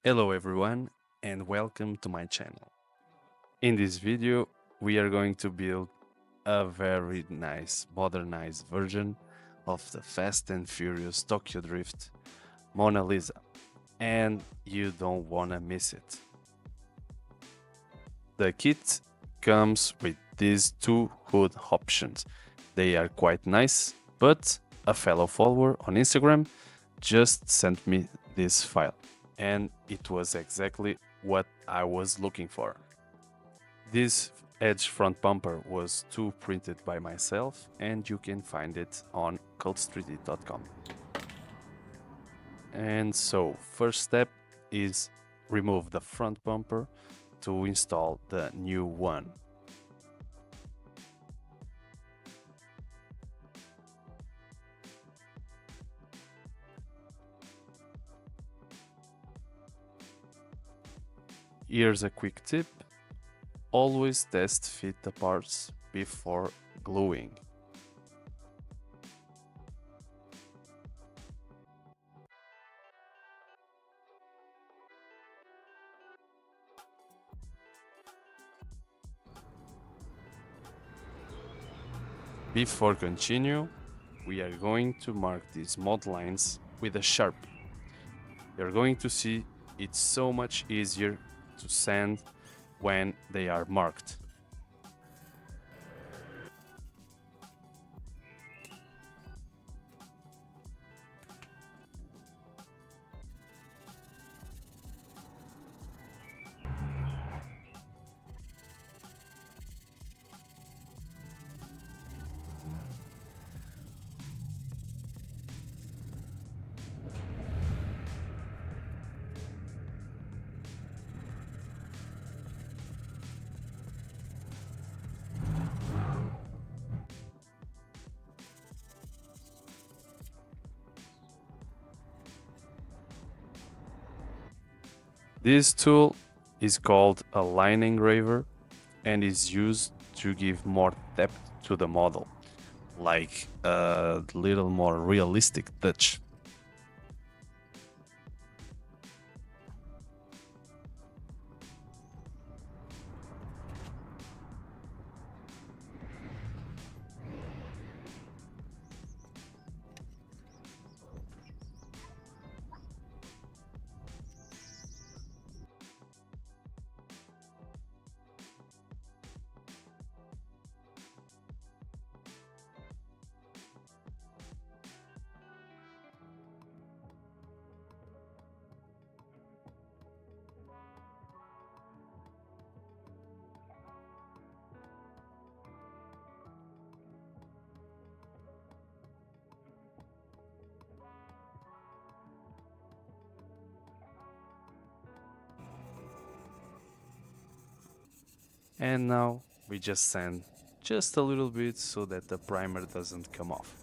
Hello everyone and welcome to my channel. In this video we are going to build a very nice modernized version of the Fast and Furious Tokyo Drift Mona Lisa, and you don't wanna miss it. The kit comes with these two hood options. They are quite nice, but a fellow follower on Instagram just sent me this file and it was exactly what I was looking for. This edge front bumper was 2 printed by myself and you can find it on cults3d.com. And so first step is remove the front bumper to install the new one. Here's a quick tip: always test fit the parts before gluing. Before continue, we are going to mark these mod lines with a Sharpie. You're going to see it's so much easier to sand when they are marked. This tool is called a line engraver and is used to give more depth to the model, like a little more realistic touch. And now we just sand just a little bit so that the primer doesn't come off.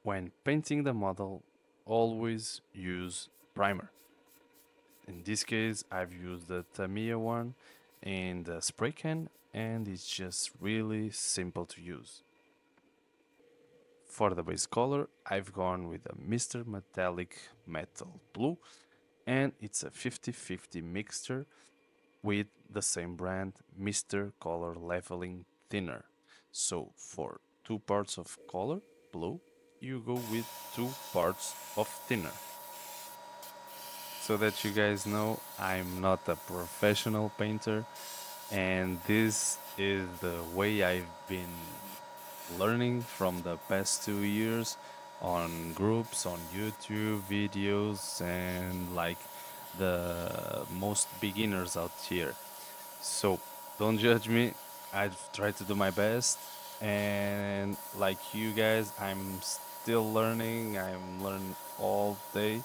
When painting the model, always use primer. In this case, I've used the Tamiya one in the spray can, and it's just really simple to use. For the base color, I've gone with a Mr. Metallic Metal Blue, and it's a 50-50 mixture with the same brand, Mr. Color Leveling Thinner. So for 2 parts of color, blue, you go with 2 parts of thinner. So that you guys know, I'm not a professional painter, and this is the way I've been learning from the past 2 years on groups, on YouTube videos, and like the most beginners out here. So don't judge me. I've tried to do my best, and like you guys, I'm still learning. I'm learning all day,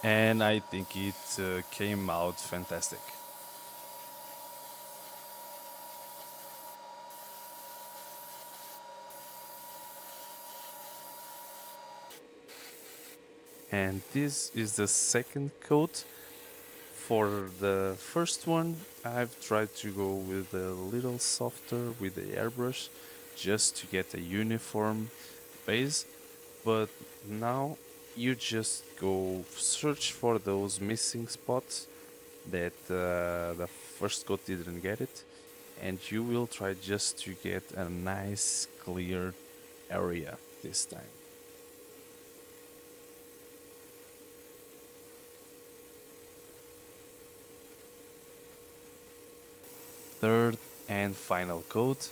and I think it came out fantastic. And this is the second coat. For the first one, I've tried to go with a little softer with the airbrush just to get a uniform base, but now you just go search for those missing spots that the first coat didn't get it, and you will try just to get a nice clear area this time. Third and final coat,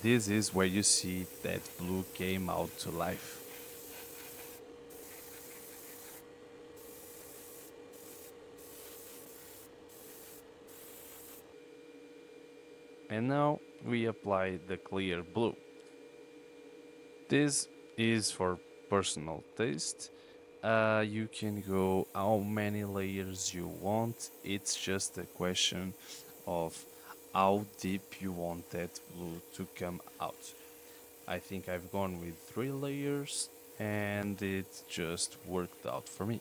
this is where you see that blue came out to life. And now we apply the clear blue. This is for personal taste. You can go how many layers you want. It's just a question of how deep you want that blue to come out. I think I've gone with 3 layers and it just worked out for me.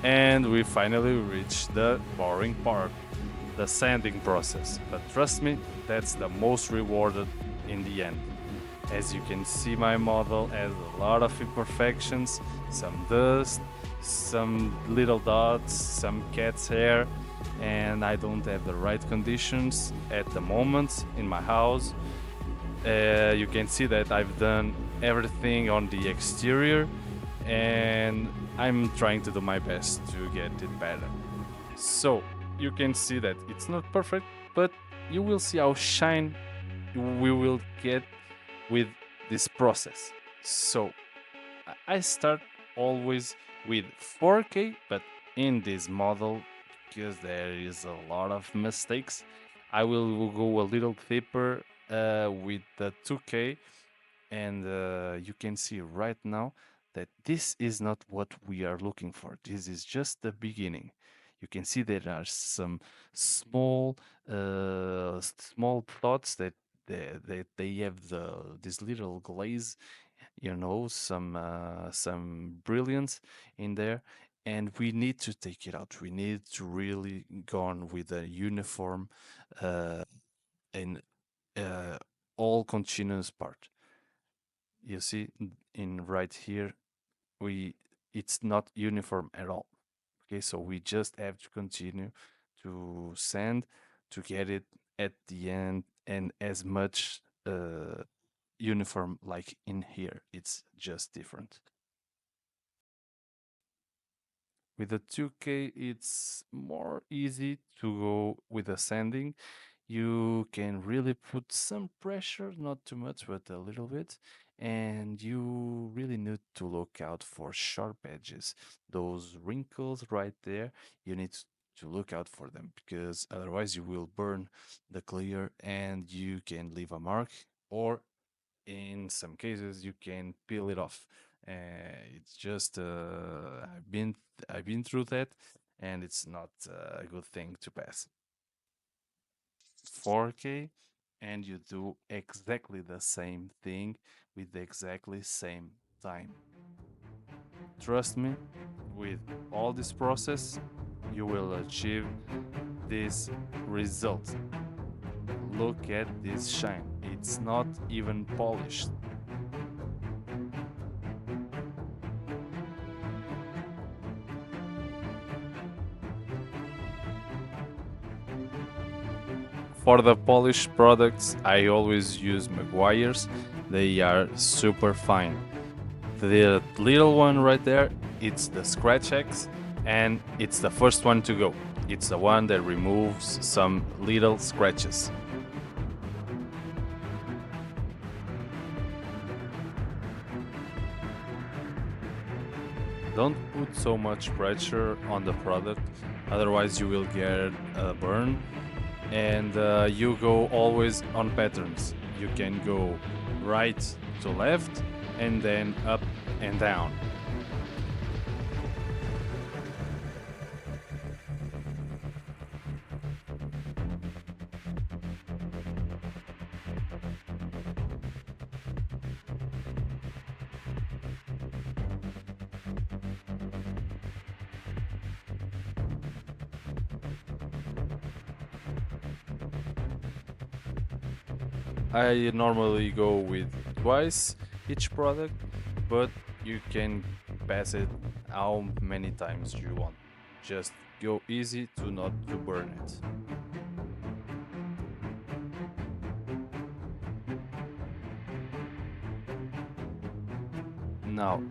And we finally reached the boring part, the sanding process. But trust me, that's the most rewarded in the end. As you can see, my model has a lot of imperfections, some dust, some little dots, some cat's hair, and I don't have the right conditions at the moment in my house. You can see that I've done everything on the exterior, and I'm trying to do my best to get it better. So you can see that it's not perfect, but you will see how shine we will get with this process. So I start always with 4K, but in this model, because there is a lot of mistakes, I will go a little deeper with the 2K, and you can see right now that this is not what we are looking for. This is just the beginning. You can see there are some small small thoughts that they have this little glaze, some brilliance in there, and we need to take it out. We need to really go on with a uniform uh, and uh, all continuous part. You see in right here, we it's not uniform at all. Okay, so we just have to continue to sand to get it at the end and as much uniform like in here. It's just different. With the 2K, it's more easy to go with the sanding. You can really put some pressure, not too much, but a little bit. And you really need to look out for sharp edges. Those wrinkles right there, you need to look out for them because otherwise you will burn the clear and you can leave a mark, or in some cases you can peel it off. It's just I've been through that, and it's not a good thing to pass. 4K, and you do exactly the same thing with the exactly same time. Trust me, with all this process, you will achieve this result. Look at this shine. It's not even polished. For the polished products, I always use Maguire's. They are super fine. The little one right there, it's the Scratch X, and it's the first one to go. It's the one that removes some little scratches. Don't put so much pressure on the product, otherwise you will get a burn. And you go always on patterns. You can go right to left and then up and down. I normally go with twice each product, but you can pass it how many times you want. Just go easy to not to burn it. Now,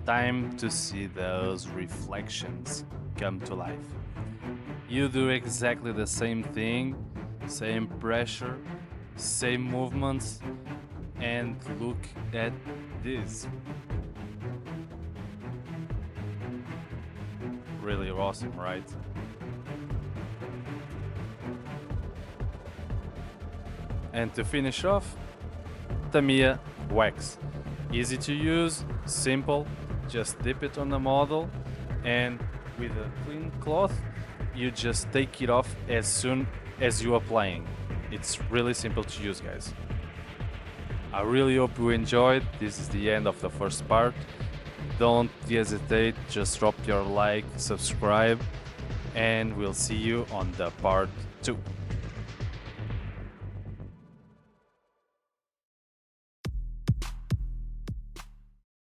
time to see those reflections come to life. You do exactly the same thing, same pressure, same movements, and look at this. Really awesome, right? And to finish off, Tamiya wax. Easy to use, simple, just dip it on the model, and with a clean cloth, you just take it off as soon as you applying. It's really simple to use, guys. I really hope you enjoyed. This is the end of the first part. Don't hesitate, just drop your like, subscribe, and we'll see you on the part 2.